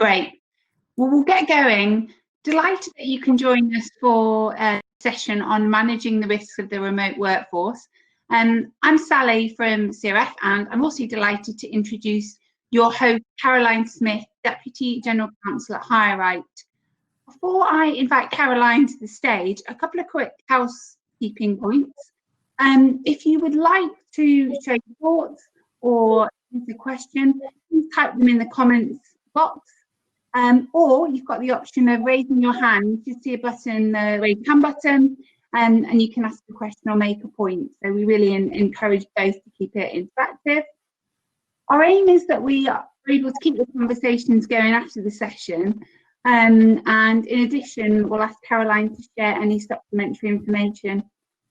Great. Well, we'll get going. Delighted that you can join us for a session on managing the risks of the remote workforce. I'm Sally from CRF, and I'm also delighted to introduce your host, Caroline Smith, Deputy General Counsel at HireRight. Before I invite Caroline to the stage, a couple of quick housekeeping points. If you would like to share your thoughts or ask a question, please type them in the comments box. Or you've got the option of raising your hand. You see a button, the raise hand button, and you can ask a question or make a point. So we really encourage both to keep it interactive. Our aim is that we are able to keep the conversations going after the session. And in addition, we'll ask Caroline to share any supplementary information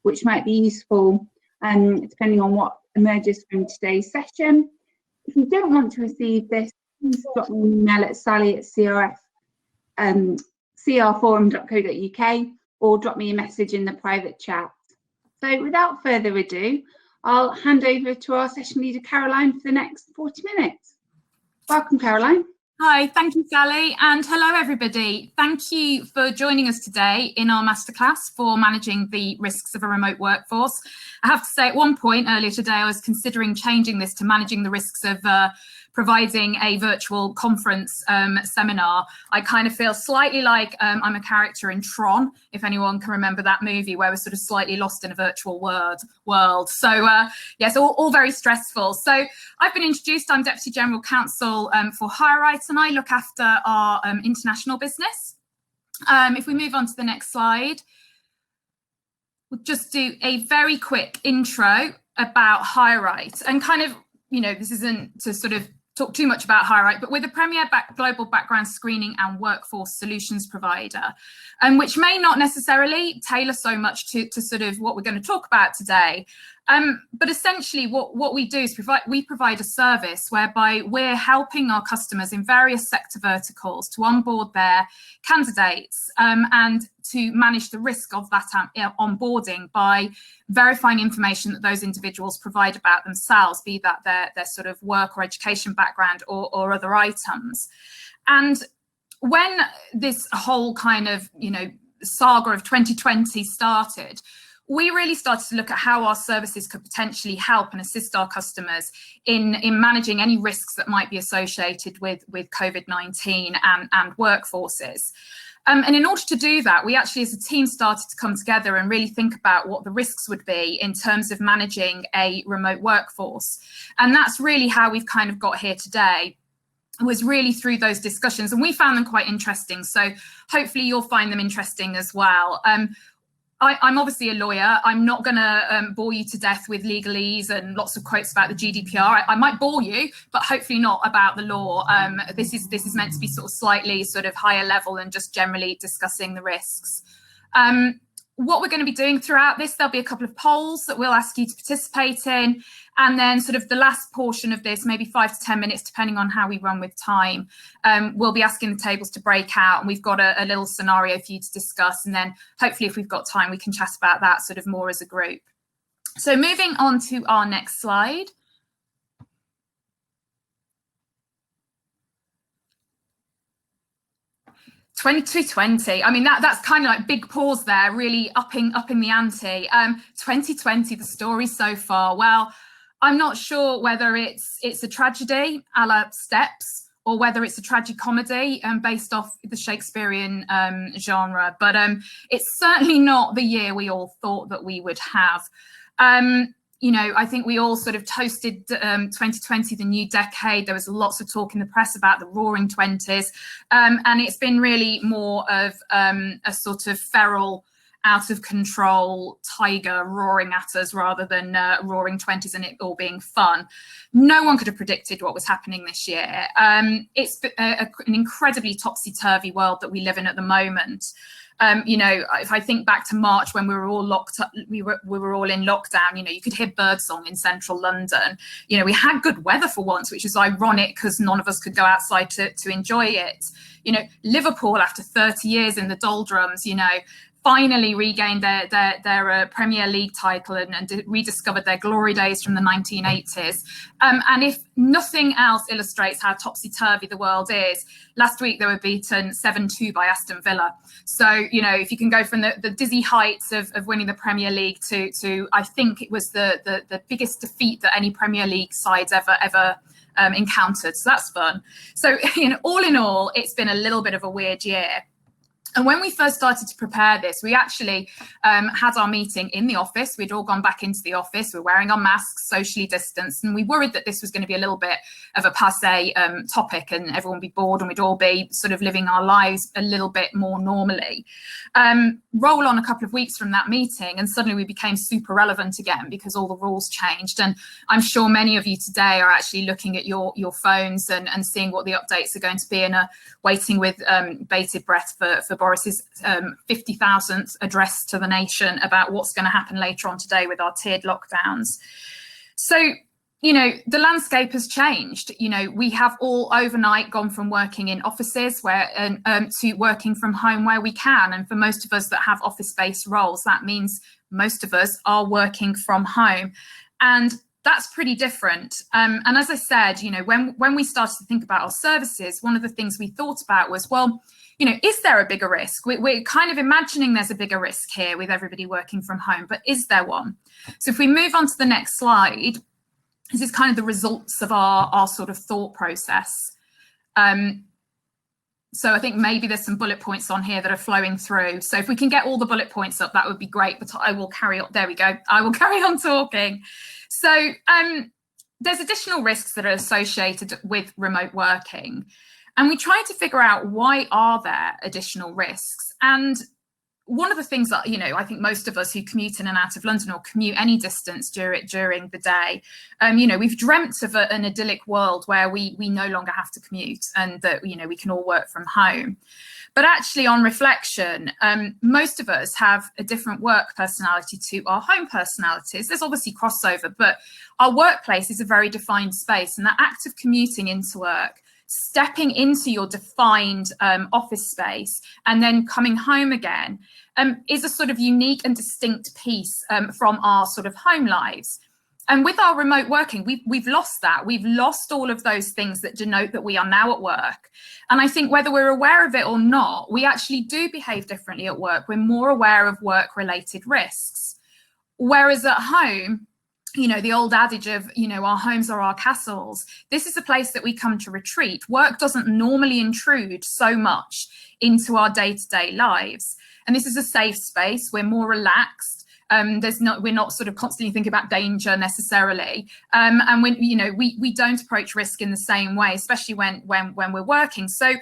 which might be useful, depending on what emerges from today's session. If you don't want to receive this, please drop me an email at sally@crforum.co.uk or drop me a message in the private chat. So without further ado, I'll hand over to our session leader, Caroline, for the next 40 minutes. Welcome, Caroline. Hi, thank you, Sally, and hello, everybody. Thank you for joining us today in our masterclass for managing the risks of a remote workforce. I have to say, at one point earlier today, I was considering changing this to managing the risks of providing a virtual conference seminar. I kind of feel slightly like I'm a character in Tron, if anyone can remember that movie where we're sort of slightly lost in a virtual world. So yes, all very stressful. So I've been introduced. I'm Deputy General Counsel for HireRight, and I look after our international business. If we move on to the next slide, we'll just do a very quick intro about HireRight, and kind of, you know, this isn't to sort of talk too much about HireRight, but we're the premier global background screening and workforce solutions provider, which may not necessarily tailor so much to sort of what we're going to talk about today. But essentially what we do is we provide a service whereby we're helping our customers in various sector verticals to onboard their candidates and to manage the risk of that onboarding by verifying information that those individuals provide about themselves, be that their sort of work or education background or other items. And when this whole kind of, you know, saga of 2020 started, we really started to look at how our services could potentially help and assist our customers in managing any risks that might be associated with COVID-19 and workforces. And in order to do that, we actually as a team started to come together and really think about what the risks would be in terms of managing a remote workforce. And that's really how we've kind of got here today, was really through those discussions, and we found them quite interesting. So hopefully you'll find them interesting as well. I'm obviously a lawyer. I'm not going to bore you to death with legalese and lots of quotes about the GDPR. I might bore you, but hopefully not about the law. This is meant to be sort of slightly sort of higher level and just generally discussing the risks. What we're going to be doing throughout this, there'll be a couple of polls that we'll ask you to participate in. And then sort of the last portion of this, maybe 5 to 10 minutes, depending on how we run with time, we'll be asking the tables to break out, and we've got a little scenario for you to discuss. And then hopefully if we've got time, we can chat about that sort of more as a group. So moving on to our next slide. '2020. I mean, that's kind of like big pause there, really upping the ante. 2020, the story so far. Well, I'm not sure whether it's a tragedy a la Steps or whether it's a tragicomedy based off the Shakespearean genre, but it's certainly not the year we all thought that we would have. You know, I think we all sort of toasted 2020, the new decade. There was lots of talk in the press about the roaring 20s. And it's been really more of a sort of feral, out of control tiger roaring at us rather than roaring 20s and it all being fun. No one could have predicted what was happening this year. It's an incredibly topsy-turvy world that we live in at the moment. You know, if I think back to March when we were all locked up, we were all in lockdown, you know, you could hear birdsong in central London. You know, we had good weather for once, which is ironic because none of us could go outside to enjoy it. You know, Liverpool after 30 years in the doldrums, you know, finally regained their Premier League title and rediscovered their glory days from the 1980s. And if nothing else illustrates how topsy-turvy the world is, last week they were beaten 7-2 by Aston Villa. So, you know, if you can go from the dizzy heights of winning the Premier League to I think it was the biggest defeat that any Premier League side's ever encountered. So that's fun. So, you know, all in all, it's been a little bit of a weird year. And when we first started to prepare this, we actually had our meeting in the office. We'd all gone back into the office. We're wearing our masks, socially distanced, and we worried that this was going to be a little bit of a passé topic and everyone would be bored and we'd all be sort of living our lives a little bit more normally. Roll on a couple of weeks from that meeting and suddenly we became super relevant again because all the rules changed. And I'm sure many of you today are actually looking at your phones and seeing what the updates are going to be and are waiting with bated breath for Boris's 50,000th address to the nation about what's going to happen later on today with our tiered lockdowns. So, you know, the landscape has changed. You know, we have all overnight gone from working in offices to working from home where we can. And for most of us that have office-based roles, that means most of us are working from home. And that's pretty different. And as I said, you know, when we started to think about our services, one of the things we thought about was, well, you know, is there a bigger risk? We're kind of imagining there's a bigger risk here with everybody working from home, but is there one? So if we move on to the next slide, this is kind of the results of our sort of thought process. So I think maybe there's some bullet points on here that are flowing through. So if we can get all the bullet points up, that would be great, but I will carry on. There we go. I will carry on talking. So there's additional risks that are associated with remote working. And we tried to figure out why are there additional risks. And one of the things that, you know, I think most of us who commute in and out of London or commute any distance during the day, you know, we've dreamt of an idyllic world where we no longer have to commute and that, you know, we can all work from home. But actually, on reflection, most of us have a different work personality to our home personalities. There's obviously crossover, but our workplace is a very defined space, and that act of commuting into work, stepping into your defined office space and then coming home again is a sort of unique and distinct piece from our sort of home lives. And with our remote working, we've lost that. We've lost all of those things that denote that we are now at work. And I think whether we're aware of it or not, we actually do behave differently at work. We're more aware of work-related risks. Whereas at home, you know, the old adage of, you know, our homes are our castles. This is a place that we come to retreat. Work doesn't normally intrude so much into our day-to-day lives. And this is a safe space. We're more relaxed. We're not sort of constantly thinking about danger necessarily. And when, you know, we don't approach risk in the same way, especially when we're working. So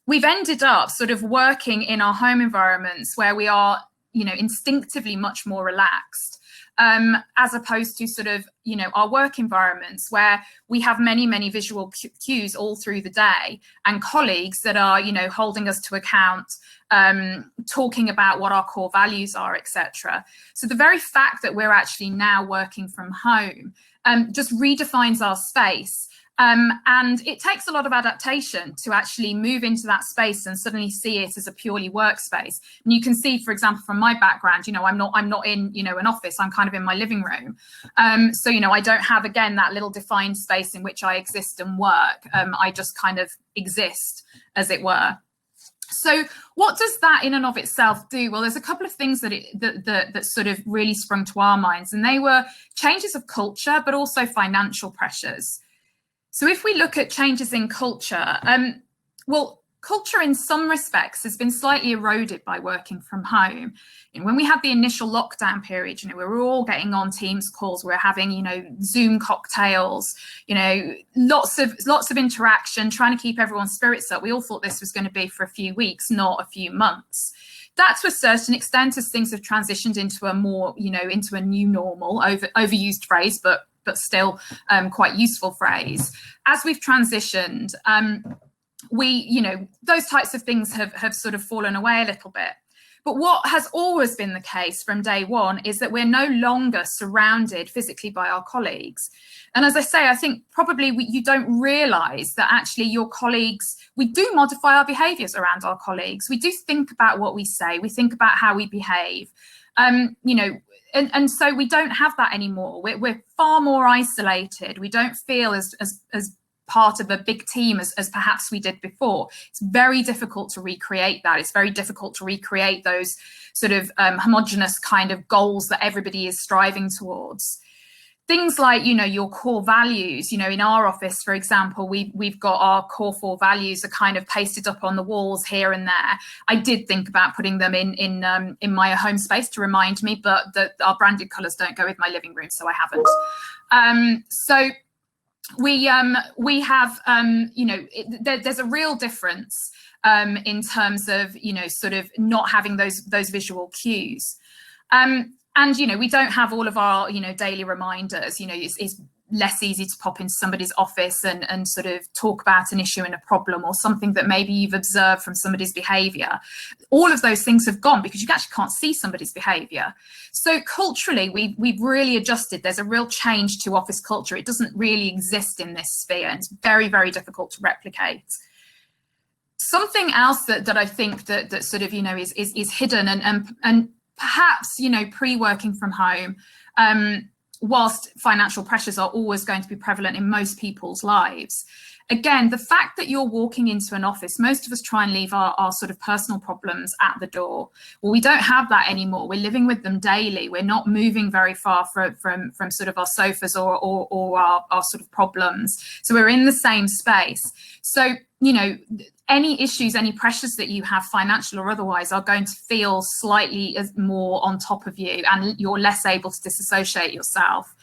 we've ended up sort of working in our home environments where we are, you know, instinctively much more relaxed. As opposed to sort of, you know, our work environments where we have many visual cues all through the day and colleagues that are, you know, holding us to account, talking about what our core values are, etc. So the very fact that we're actually now working from home just redefines our space. And it takes a lot of adaptation to actually move into that space and suddenly see it as a purely workspace. And you can see, for example, from my background, you know, I'm not in, you know, an office. I'm kind of in my living room. So, you know, I don't have, again, that little defined space in which I exist and work. I just kind of exist, as it were. So what does that in and of itself do? Well, there's a couple of things that sort of really sprung to our minds, and they were changes of culture, but also financial pressures. So if we look at changes in culture, well, culture in some respects has been slightly eroded by working from home. And when we had the initial lockdown period, you know, we were all getting on Teams calls, we were having, you know, Zoom cocktails, you know, lots of interaction, trying to keep everyone's spirits up. We all thought this was going to be for a few weeks, not a few months. That, to a certain extent, as things have transitioned into a more, you know, into a new normal, overused phrase, but still quite useful phrase. As we've transitioned, we, you know, those types of things have sort of fallen away a little bit. But what has always been the case from day one is that we're no longer surrounded physically by our colleagues. And as I say, I think probably you don't realise that actually your colleagues, we do modify our behaviours around our colleagues. We do think about what we say. We think about how we behave. You know, and so we don't have that anymore. We're far more isolated. We don't feel as part of a big team as perhaps we did before. It's very difficult to recreate that. It's very difficult to recreate those sort of homogenous kind of goals that everybody is striving towards. Things like, you know, your core values, you know, in our office, for example, we've got our core 4 values are kind of pasted up on the walls here and there. I did think about putting them in my home space to remind me, but our branded colours don't go with my living room, so I haven't. So we have, you know, there's a real difference in terms of, you know, sort of not having those visual cues. And, you know, we don't have all of our, you know, daily reminders. You know, it's less easy to pop into somebody's office and sort of talk about an issue and a problem or something that maybe you've observed from somebody's behaviour. All of those things have gone because you actually can't see somebody's behaviour. So culturally, we've really adjusted. There's a real change to office culture. It doesn't really exist in this sphere, and it's very, very difficult to replicate. Something else that I think that sort of, you know, is hidden and perhaps, you know, pre-working from home, whilst financial pressures are always going to be prevalent in most people's lives. Again, the fact that you're walking into an office, most of us try and leave our sort of personal problems at the door. Well, we don't have that anymore. We're living with them daily. We're not moving very far from sort of our sofas or our sort of problems. So we're in the same space. So, you know, any issues, any pressures that you have, financial or otherwise, are going to feel slightly more on top of you, and you're less able to disassociate yourself.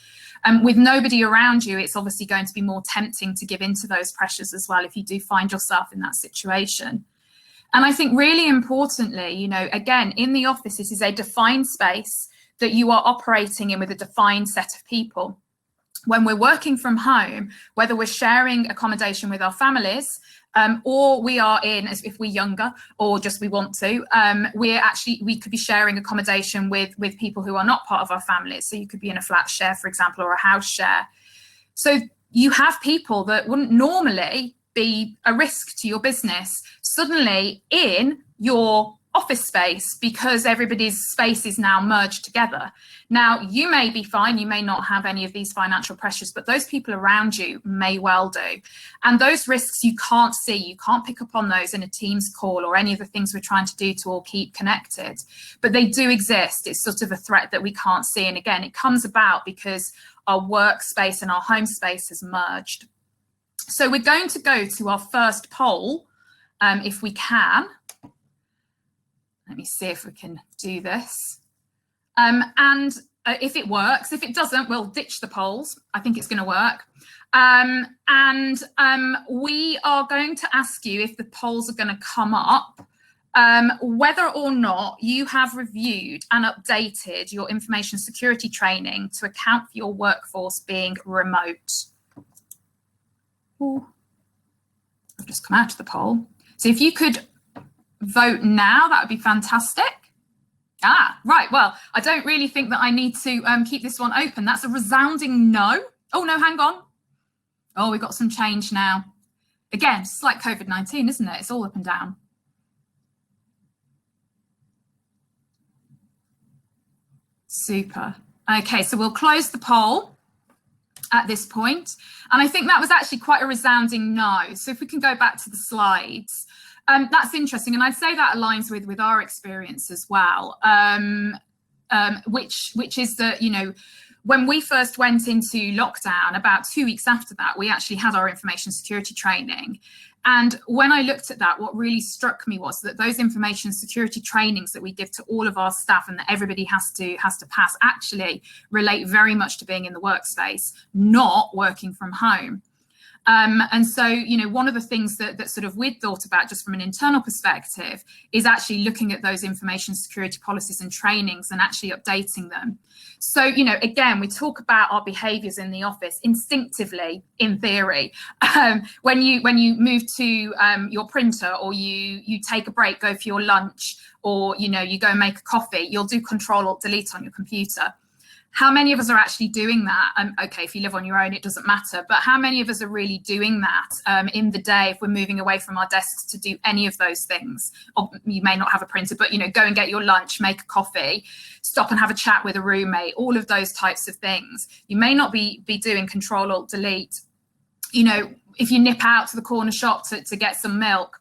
With nobody around you, it's obviously going to be more tempting to give into those pressures as well if you do find yourself in that situation. And I think really importantly, you know, again, in the office, this is a defined space that you are operating in with a defined set of people. When we're working from home, whether we're sharing accommodation with our families, or we are in, as if we're younger or just we want to, we could be sharing accommodation with people who are not part of our families. So you could be in a flat share, for example, or a house share. So you have people that wouldn't normally be a risk to your business suddenly in your office space because everybody's space is now merged together. Now, you may be fine, you may not have any of these financial pressures, but those people around you may well do. And those risks you can't see, you can't pick up on those in a Teams call or any of the things we're trying to do to all keep connected. But they do exist. It's sort of a threat that we can't see. And again, it comes about because our workspace and our home space has merged. So we're going to go to our first poll, if we can. Let me see if we can do this. If it works, if it doesn't, we'll ditch the polls. I think it's going to work. We are going to ask you if the polls are going to come up, whether or not you have reviewed and updated your information security training to account for your workforce being remote. Ooh. I've just come out of the poll. So if you could vote now, that would be fantastic. Right, well, I don't really think that I need to keep this one open. That's a resounding no. Oh no, hang on. Oh, we got some change now. Again, it's like COVID-19, isn't it? It's all up and down. Super. Okay, so we'll close the poll at this point. And I think that was actually quite a resounding no. So if we can go back to the slides. That's interesting, and I'd say that aligns with our experience as well, which is that, you know, when we first went into lockdown, about 2 weeks after that, we actually had our information security training. And when I looked at that, what really struck me was that those information security trainings that we give to all of our staff and that everybody has to pass actually relate very much to being in the workspace, not working from home. And so, you know, one of the things that sort of we'd thought about just from an internal perspective is actually looking at those information security policies and trainings and actually updating them. So, you know, again, we talk about our behaviours in the office instinctively, in theory. When you move to your printer, or you take a break, go for your lunch, or, you know, you go and make a coffee, you'll do Control-Alt-Delete on your computer. How many of us are actually doing that? Okay, if you live on your own, it doesn't matter. But how many of us are really doing that in the day if we're moving away from our desks to do any of those things? Or you may not have a printer, but, you know, go and get your lunch, make a coffee, stop and have a chat with a roommate, all of those types of things. You may not be doing Control-Alt-Delete. You know, if you nip out to the corner shop to get some milk,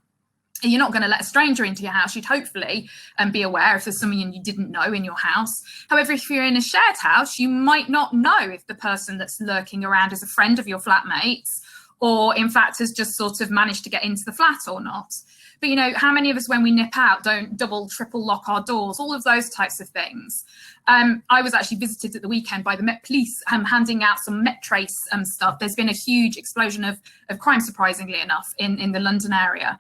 you're not going to let a stranger into your house. You'd hopefully be aware if there's someone you didn't know in your house. However, if you're in a shared house, you might not know if the person that's lurking around is a friend of your flatmates, or in fact has just sort of managed to get into the flat or not. But, you know, how many of us, when we nip out, don't double, triple lock our doors, all of those types of things. I was actually visited at the weekend by the Met Police handing out some Met Trace stuff. There's been a huge explosion of crime, surprisingly enough, in the London area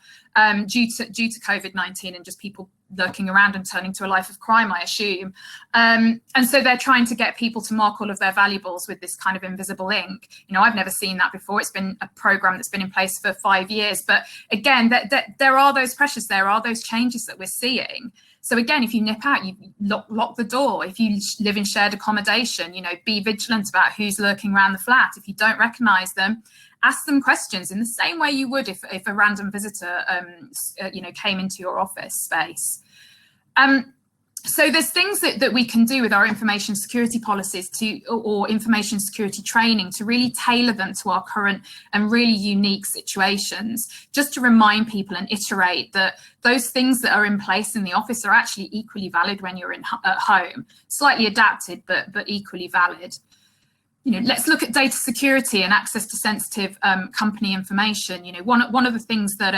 due to COVID-19 and just people lurking around and turning to a life of crime, I assume. And so they're trying to get people to mark all of their valuables with this kind of invisible ink. You know, I've never seen that before. It's been a program that's been in place for 5 years. But again, there are those pressures, there are those changes that we're seeing. So again, if you nip out, you lock the door. If you live in shared accommodation, you know, be vigilant about who's lurking around the flat. If you don't recognise them, ask them questions in the same way you would if a random visitor, you know, came into your office space. So there's things that we can do with our information security policies or information security training to really tailor them to our current and really unique situations, just to remind people and iterate that those things that are in place in the office are actually equally valid when you're at home, slightly adapted, but equally valid. You know, let's look at data security and access to sensitive company information. You know, one of the things that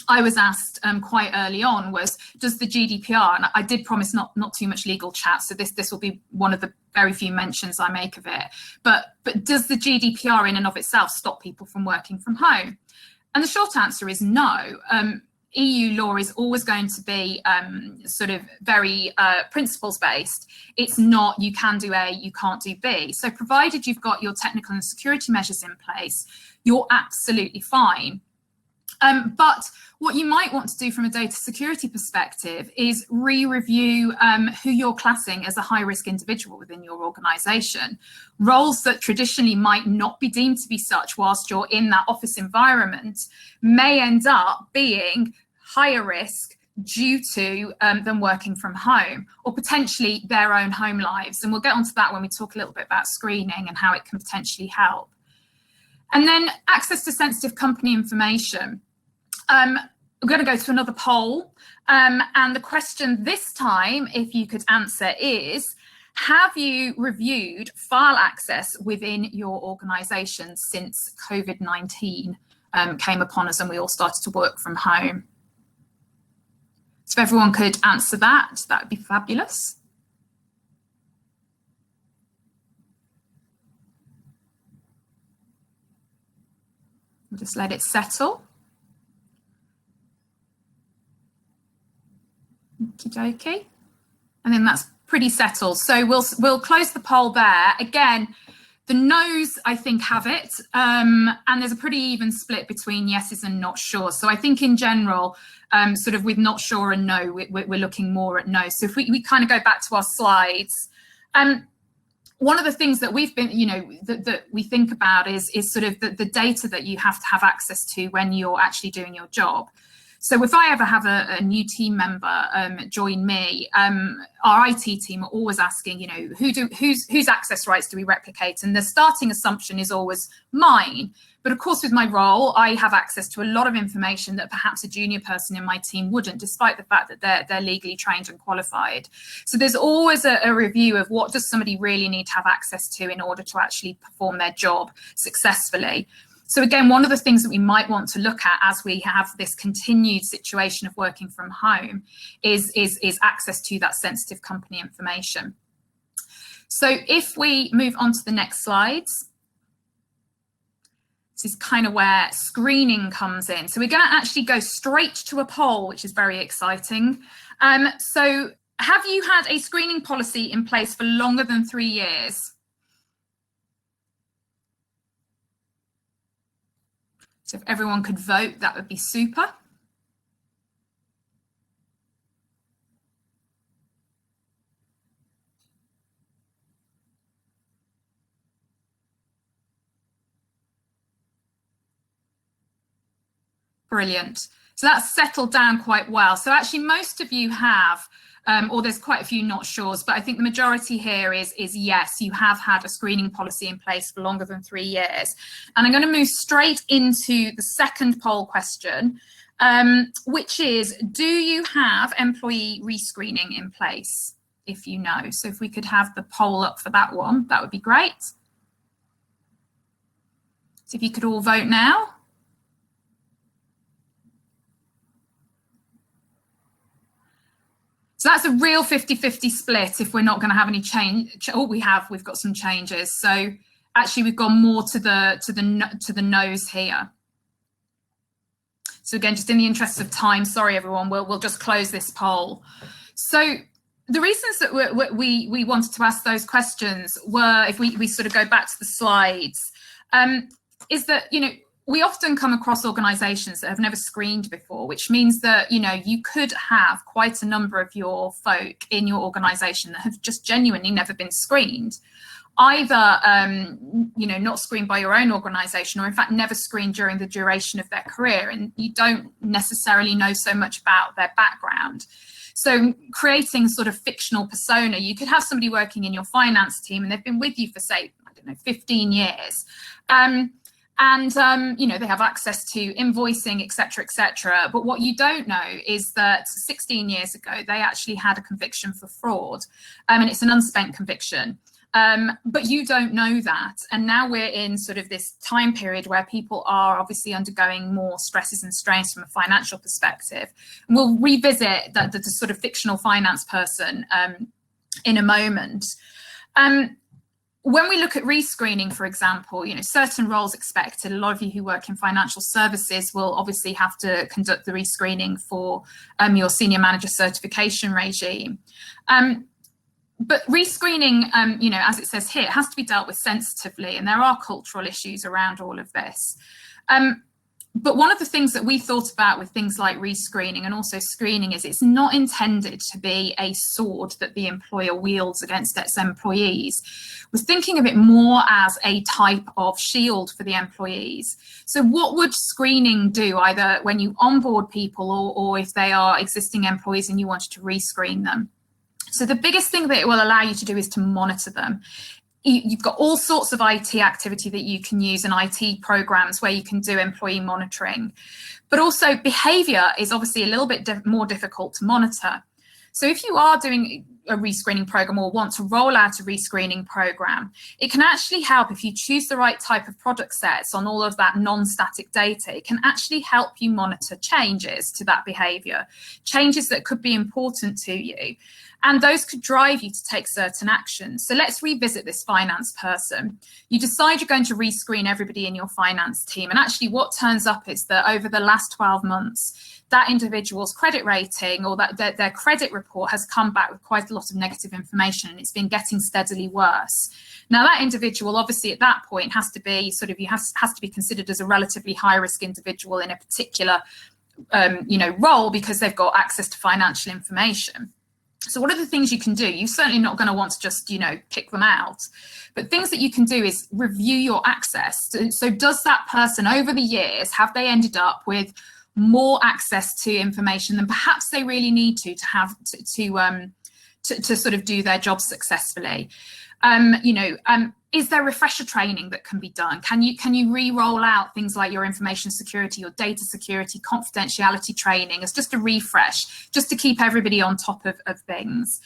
I was asked quite early on was, does the GDPR, and I did promise not too much legal chat, so this will be one of the very few mentions I make of it, but does the GDPR in and of itself stop people from working from home? And the short answer is no. EU law is always going to be sort of very principles based. It's not you can do A, you can't do B. So provided you've got your technical and security measures in place, you're absolutely fine. But what you might want to do from a data security perspective is re-review who you're classing as a high-risk individual within your organisation. Roles that traditionally might not be deemed to be such whilst you're in that office environment may end up being higher risk due to them working from home, or potentially their own home lives. And we'll get onto that when we talk a little bit about screening and how it can potentially help. And then access to sensitive company information. We're going to go to another poll, and the question this time, if you could answer, is: have you reviewed file access within your organisation since COVID-19 came upon us and we all started to work from home? So if everyone could answer that, that would be fabulous. We'll just let it settle. Okie dokie. And then that's pretty settled. So we'll close the poll there. Again, the no's, I think, have it. And there's a pretty even split between yeses and not sure. So I think in general, sort of with not sure and no, we're looking more at no. So if we kind of go back to our slides, one of the things that we've been, you know, that we think about is sort of the data that you have to have access to when you're actually doing your job. So if I ever have a new team member join me, our IT team are always asking, you know, whose access rights do we replicate? And the starting assumption is always mine. But of course, with my role, I have access to a lot of information that perhaps a junior person in my team wouldn't, despite the fact that they're legally trained and qualified. So there's always a review of what does somebody really need to have access to in order to actually perform their job successfully. So again, one of the things that we might want to look at as we have this continued situation of working from home is access to that sensitive company information. So if we move on to the next slides. This is kind of where screening comes in. So we're going to actually go straight to a poll, which is very exciting. So have you had a screening policy in place for longer than 3 years? So if everyone could vote, that would be super. Brilliant. So that's settled down quite well. So actually most of you have, or there's quite a few not sures, but I think the majority here is yes, you have had a screening policy in place for longer than 3 years. And I'm going to move straight into the second poll question, which is, do you have employee rescreening in place? If you know. So if we could have the poll up for that one, that would be great. So if you could all vote now. So that's a real 50-50 split if we're not going to have any change. Oh, we've got some changes. So actually we've gone more to the no's here. So again, just in the interest of time, sorry everyone, we'll just close this poll. So the reasons that we wanted to ask those questions were, if we sort of go back to the slides, is that, you know, we often come across organisations that have never screened before, which means that, you know, you could have quite a number of your folk in your organisation that have just genuinely never been screened, either, you know, not screened by your own organisation, or in fact never screened during the duration of their career, and you don't necessarily know so much about their background. So creating sort of fictional persona, you could have somebody working in your finance team and they've been with you for, say, I don't know, 15 years. You know, they have access to invoicing, et cetera, but what you don't know is that 16 years ago, they actually had a conviction for fraud, and it's an unspent conviction. But you don't know that. And now we're in sort of this time period where people are obviously undergoing more stresses and strains from a financial perspective. And we'll revisit the sort of fictional finance person in a moment. When we look at rescreening, for example, you know, certain roles expected. A lot of you who work in financial services will obviously have to conduct the rescreening for your senior manager certification regime. But rescreening, you know, as it says here, it has to be dealt with sensitively, and there are cultural issues around all of this. But one of the things that we thought about with things like rescreening and also screening is it's not intended to be a sword that the employer wields against its employees. We're thinking of it more as a type of shield for the employees. So what would screening do, either when you onboard people or if they are existing employees and you wanted to rescreen them? So the biggest thing that it will allow you to do is to monitor them. You've got all sorts of IT activity that you can use, and IT programs where you can do employee monitoring. But also behaviour is obviously a little bit more difficult to monitor. So if you are doing a rescreening program or want to roll out a rescreening program, it can actually help if you choose the right type of product sets on all of that non-static data. It can actually help you monitor changes to that behaviour, changes that could be important to you. And those could drive you to take certain actions. So let's revisit this finance person. You decide you're going to rescreen everybody in your finance team. And actually what turns up is that over the last 12 months, that individual's credit rating or that their credit report has come back with quite a lot of negative information, and it's been getting steadily worse. Now that individual obviously at that point has to be has to be considered as a relatively high risk individual in a particular you know, role, because they've got access to financial information. So what are the things you can do? You're certainly not going to want to just, you know, kick them out. But things that you can do is review your access. So does that person over the years, have they ended up with more access to information than perhaps they really need to have to sort of do their job successfully? You know, is there refresher training that can be done? Can you re-roll out things like your information security or data security, confidentiality training as just a refresh, just to keep everybody on top of things?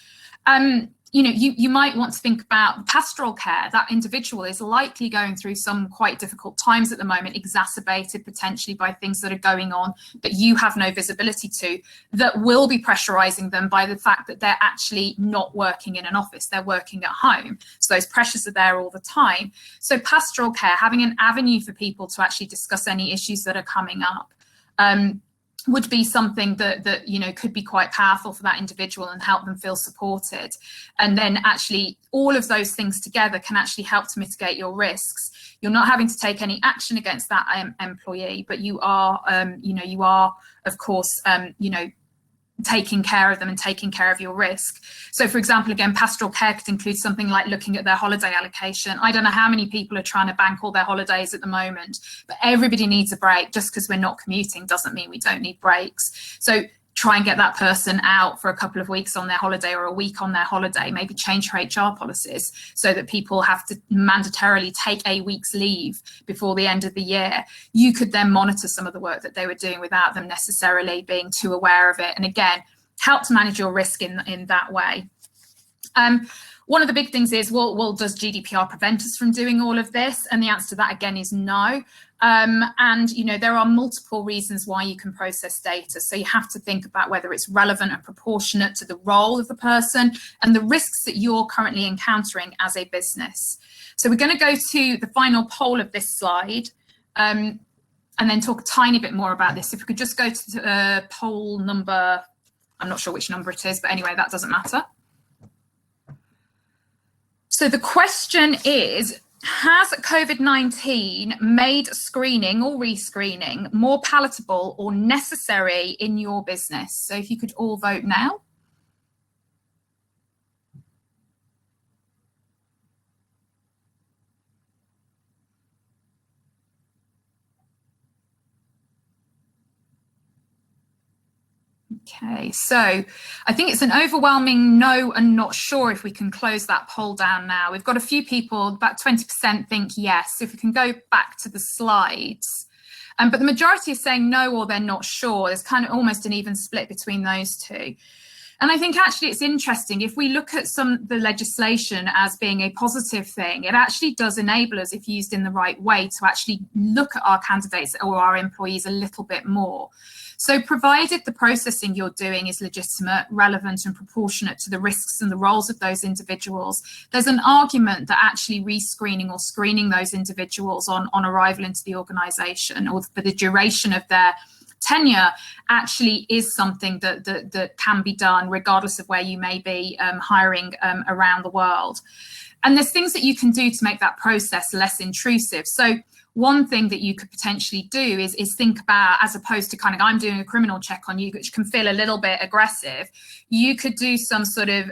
you might want to think about pastoral care. That individual is likely going through some quite difficult times at the moment, exacerbated potentially by things that are going on that you have no visibility to, that will be pressurizing them by the fact that they're actually not working in an office, they're working at home. So those pressures are there all the time. So pastoral care, having an avenue for people to actually discuss any issues that are coming up, would be something that could be quite powerful for that individual and help them feel supported. And then actually all of those things together can actually help to mitigate your risks. You're not having to take any action against that employee, but you are of course taking care of them and taking care of your risk. So for example, again, pastoral care could include something like looking at their holiday allocation. I don't know how many people are trying to bank all their holidays at the moment, but everybody needs a break. Just because we're not commuting doesn't mean we don't need breaks. So try and get that person out for a couple of weeks on their holiday or a week on their holiday, maybe change your HR policies so that people have to mandatorily take a week's leave before the end of the year. You could then monitor some of the work that they were doing without them necessarily being too aware of it. And again, help to manage your risk in that way. One of the big things is, well, does GDPR prevent us from doing all of this? And the answer to that, again, is no. And there are multiple reasons why you can process data. So you have to think about whether it's relevant and proportionate to the role of the person and the risks that you're currently encountering as a business. So we're going to go to the final poll of this slide and then talk a tiny bit more about this. If we could just go to poll number, I'm not sure which number it is, but anyway, that doesn't matter. So the question is, has COVID-19 made screening or rescreening more palatable or necessary in your business? So if you could all vote now. Okay, so I think it's an overwhelming no and not sure if we can close that poll down now. We've got a few people, about 20% think yes. If we can go back to the slides. But the majority are saying no or they're not sure. There's kind of almost an even split between those two. And I think actually it's interesting, if we look at the legislation as being a positive thing, it actually does enable us, if used in the right way, to actually look at our candidates or our employees a little bit more. So provided the processing you're doing is legitimate, relevant and proportionate to the risks and the roles of those individuals, there's an argument that actually rescreening or screening those individuals on arrival into the organisation or for the duration of their tenure actually is something that can be done regardless of where you may be hiring around the world. And there's things that you can do to make that process less intrusive. So one thing that you could potentially do is think about, as opposed to kind of I'm doing a criminal check on you, which can feel a little bit aggressive, you could do some sort of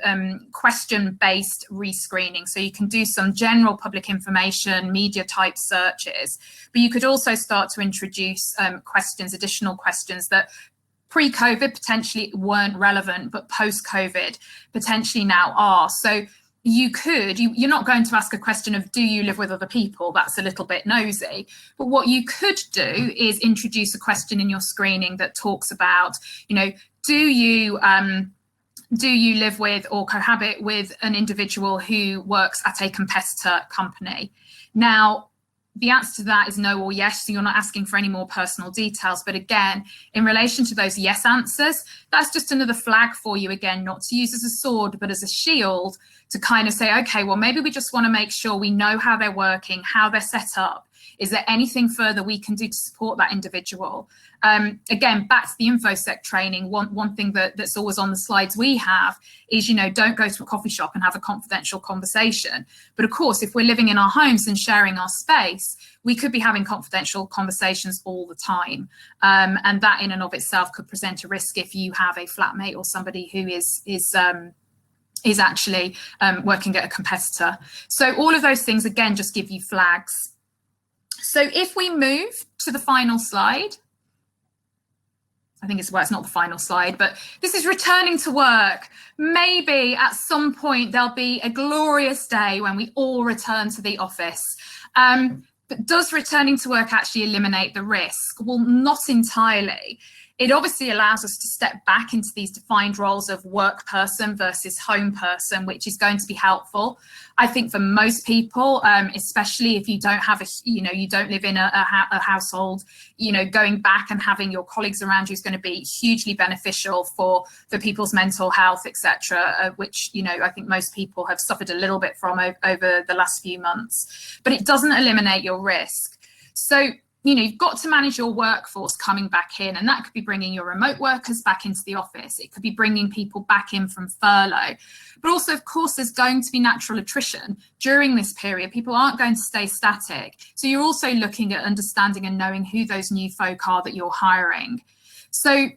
question-based rescreening. So you can do some general public information, media type searches, but you could also start to introduce questions, additional questions that pre-COVID potentially weren't relevant, but post-COVID potentially now are. So you're not going to ask a question of, do you live with other people? That's a little bit nosy. But what you could do is introduce a question in your screening that talks about, do you live with or cohabit with an individual who works at a competitor company? Now, the answer to that is no or yes, so you're not asking for any more personal details. But again, in relation to those yes answers, that's just another flag for you, again, not to use as a sword, but as a shield to kind of say, okay, well, maybe we just want to make sure we know how they're working, how they're set up. Is there anything further we can do to support that individual? Again, back to the InfoSec training, one thing that's always on the slides we have is, don't go to a coffee shop and have a confidential conversation. But of course, if we're living in our homes and sharing our space, we could be having confidential conversations all the time. And that in and of itself could present a risk if you have a flatmate or somebody who is actually working at a competitor. So all of those things, again, just give you flags. So if we move to the final slide, I think it's not the final slide, but this is returning to work. Maybe at some point there'll be a glorious day when we all return to the office. But does returning to work actually eliminate the risk? Well, not entirely. It obviously allows us to step back into these defined roles of work person versus home person, which is going to be helpful. I think for most people, especially if you don't have you don't live in a household, going back and having your colleagues around you is going to be hugely beneficial for people's mental health, etc., which, I think most people have suffered a little bit from over the last few months. But it doesn't eliminate your risk. So, you've got to manage your workforce coming back in, and that could be bringing your remote workers back into the office. It could be bringing people back in from furlough. But also, of course, there's going to be natural attrition during this period. People aren't going to stay static. So you're also looking at understanding and knowing who those new folk are that you're hiring. So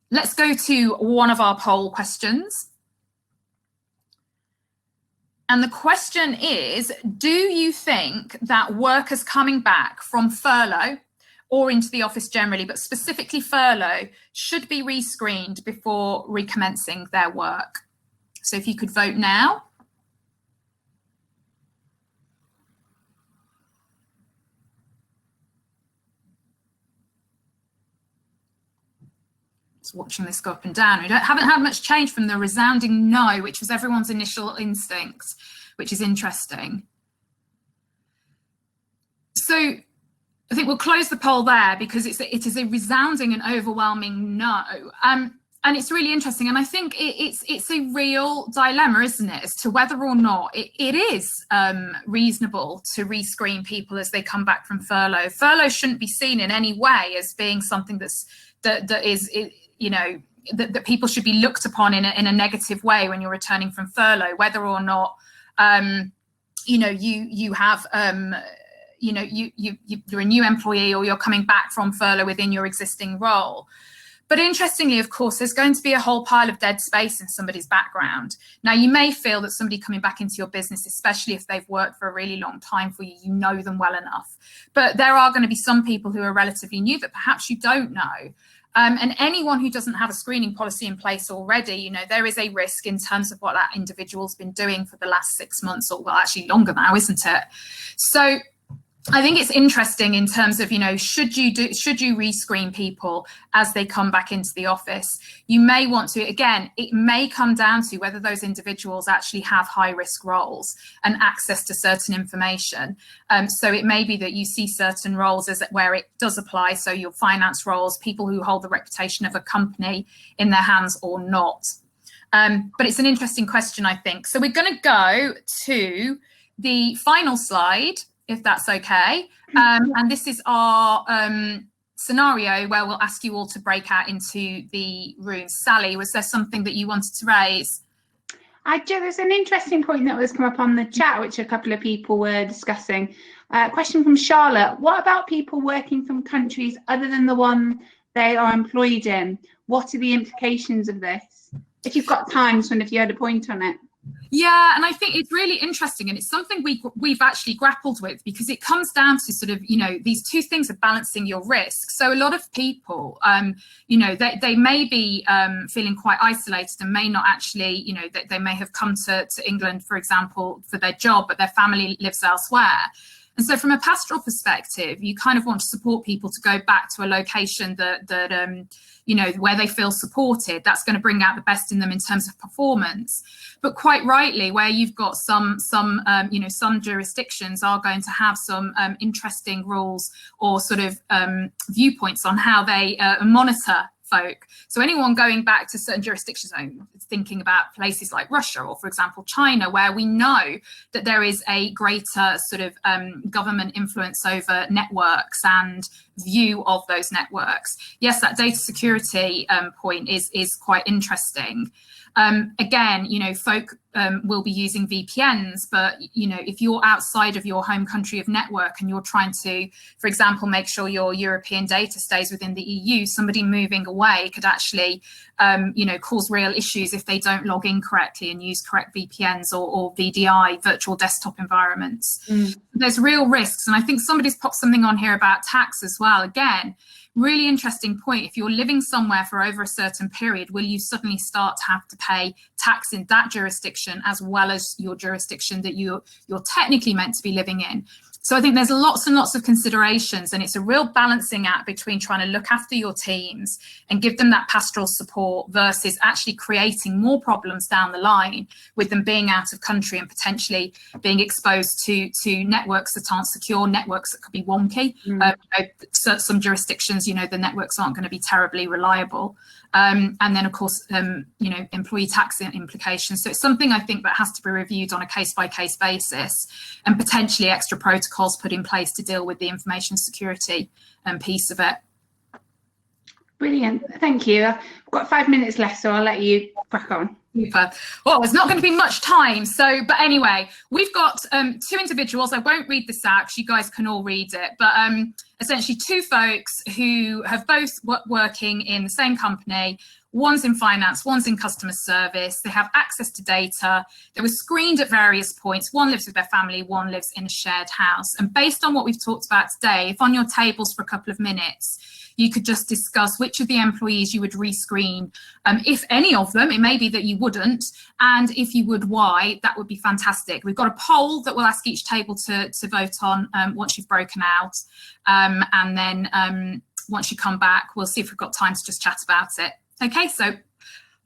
let's go to one of our poll questions. And the question is, do you think that workers coming back from furlough or into the office generally, but specifically furlough, should be rescreened before recommencing their work? So if you could vote now. Just watching this go up and down. We haven't had much change from the resounding no, which was everyone's initial instinct, which is interesting. So I think we'll close the poll there because it is a resounding and overwhelming no. And it's really interesting. And I think it's a real dilemma, isn't it, as to whether or not it is reasonable to rescreen people as they come back from furlough. Furlough shouldn't be seen in any way as being something that people should be looked upon in a negative way when you're returning from furlough, whether or not you're a new employee or you're coming back from furlough within your existing role. But interestingly, of course, there's going to be a whole pile of dead space in somebody's background. Now, you may feel that somebody coming back into your business, especially if they've worked for a really long time for you, you know them well enough. But there are going to be some people who are relatively new that perhaps you don't know. And anyone who doesn't have a screening policy in place already, there is a risk in terms of what that individual's been doing for the last 6 months, or well, actually longer now, isn't it? So I think it's interesting in terms of, should you rescreen people as they come back into the office? You may want to, again, it may come down to whether those individuals actually have high risk roles and access to certain information. So it may be that you see certain roles where it does apply. So your finance roles, people who hold the reputation of a company in their hands or not. But it's an interesting question, I think. So we're going to go to the final slide, if that's okay. And this is our scenario where we'll ask you all to break out into the rooms. Sally, was there something that you wanted to raise? There's an interesting point that was come up on the chat, which a couple of people were discussing. Question from Charlotte: what about people working from countries other than the one they are employed in? What are the implications of this? If you've got time, if you had a point on it. Yeah, and I think it's really interesting, and it's something we've actually grappled with, because it comes down to sort of, these two things of balancing your risk. So a lot of people, they may be feeling quite isolated and may not actually, they may have come to England, for example, for their job, but their family lives elsewhere. And so from a pastoral perspective, you kind of want to support people to go back to a location that where they feel supported. That's going to bring out the best in them in terms of performance. But quite rightly, where you've got some jurisdictions are going to have some interesting rules or sort of viewpoints on how they monitor folk. So anyone going back to certain jurisdictions, I'm thinking about places like Russia or, for example, China, where we know that there is a greater sort of government influence over networks and view of those networks. Yes, that data security point is quite interesting. Again, folk will be using VPNs, but, if you're outside of your home country of network and you're trying to, for example, make sure your European data stays within the EU, somebody moving away could actually, cause real issues if they don't log in correctly and use correct VPNs or VDI, virtual desktop environments. There's real risks. And I think somebody's popped something on here about tax as well. Again, really interesting point. If you're living somewhere for over a certain period, will you suddenly start to have to pay tax in that jurisdiction jurisdiction as well as your jurisdiction that you're technically meant to be living in. So I think there's lots and lots of considerations, and it's a real balancing act between trying to look after your teams and give them that pastoral support versus actually creating more problems down the line with them being out of country and potentially being exposed to networks that aren't secure, networks that could be wonky. Some jurisdictions, the networks aren't going to be terribly reliable. And then, of course, employee tax implications. So it's something I think that has to be reviewed on a case-by-case basis, and potentially extra protocols put in place to deal with the information security piece of it. Brilliant. Thank you. I've got 5 minutes left, so I'll let you crack on. Super. Well, there's not going to be much time. But anyway, we've got 2 individuals. I won't read this out because you guys can all read it. But essentially 2 folks who have both working in the same company. One's in finance, one's in customer service. They have access to data. They were screened at various points. One lives with their family, one lives in a shared house. And based on what we've talked about today, if on your tables for a couple of minutes, you could just discuss which of the employees you would rescreen, if any of them. It may be that you wouldn't, and if you would, why. That would be fantastic. We've got a poll that we'll ask each table to vote on once you've broken out, and then once you come back, we'll see if we've got time to just chat about it. Okay, so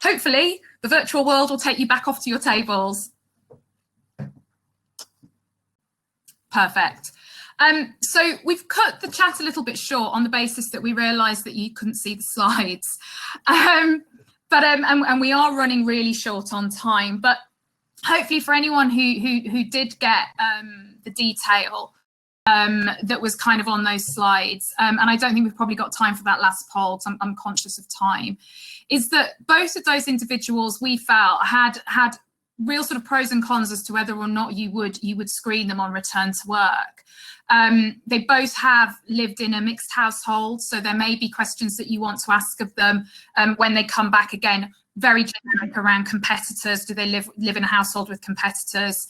hopefully the virtual world will take you back off to your tables. Perfect. So we've cut the chat a little bit short on the basis that we realised that you couldn't see the slides, and we are running really short on time. But hopefully, for anyone who did get the detail that was kind of on those slides, and I don't think we've probably got time for that last poll, because I'm conscious of time, is that both of those individuals we felt had real sort of pros and cons as to whether or not you would screen them on return to work. They both have lived in a mixed household, so there may be questions that you want to ask of them when they come back. Again, very generic around competitors. Do they live in a household with competitors?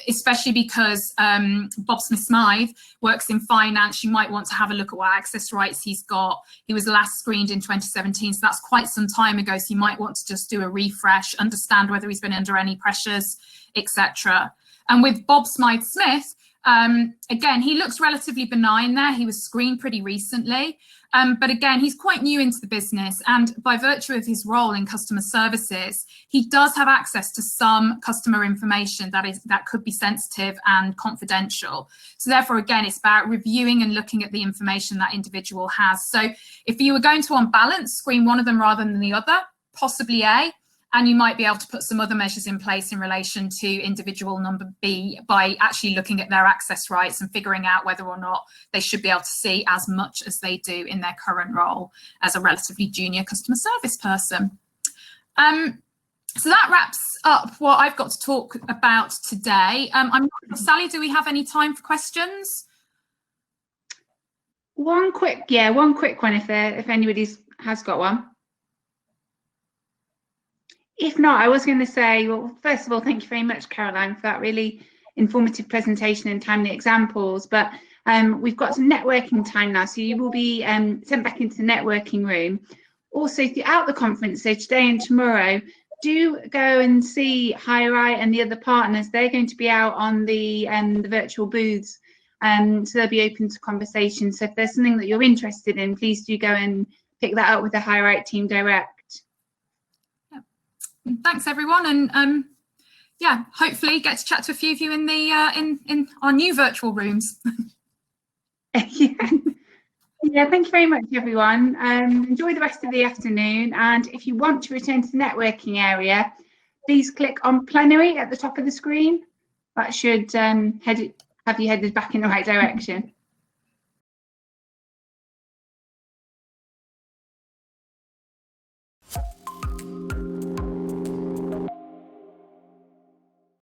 Especially because Bob Smith-Smythe works in finance. You might want to have a look at what access rights he's got. He was last screened in 2017, so that's quite some time ago. So you might want to just do a refresh, understand whether he's been under any pressures, etc. And with Bob Smythe-Smith, again, he looks relatively benign there. He was screened pretty recently. But again, he's quite new into the business, and by virtue of his role in customer services, he does have access to some customer information that could be sensitive and confidential. So therefore, again, it's about reviewing and looking at the information that individual has. So if you were going to, on balance, screen one of them rather than the other, possibly A, and you might be able to put some other measures in place in relation to individual number B by actually looking at their access rights and figuring out whether or not they should be able to see as much as they do in their current role as a relatively junior customer service person. So that wraps up what I've got to talk about today. Sally, do we have any time for questions? One quick one if anybody has got one. If not, I was going to say, well, first of all, thank you very much, Caroline, for that really informative presentation and timely examples. But we've got some networking time now, so you will be sent back into the networking room. Also, throughout the conference, so today and tomorrow, do go and see HireRight and the other partners. They're going to be out on the virtual booths, so they'll be open to conversation. So if there's something that you're interested in, please do go and pick that up with the HireRight team direct. Thanks, everyone, and yeah, hopefully get to chat to a few of you in the in our new virtual rooms. Yeah, thank you very much, everyone. Enjoy the rest of the afternoon, and if you want to return to the networking area, please click on plenary at the top of the screen. That should have you headed back in the right direction.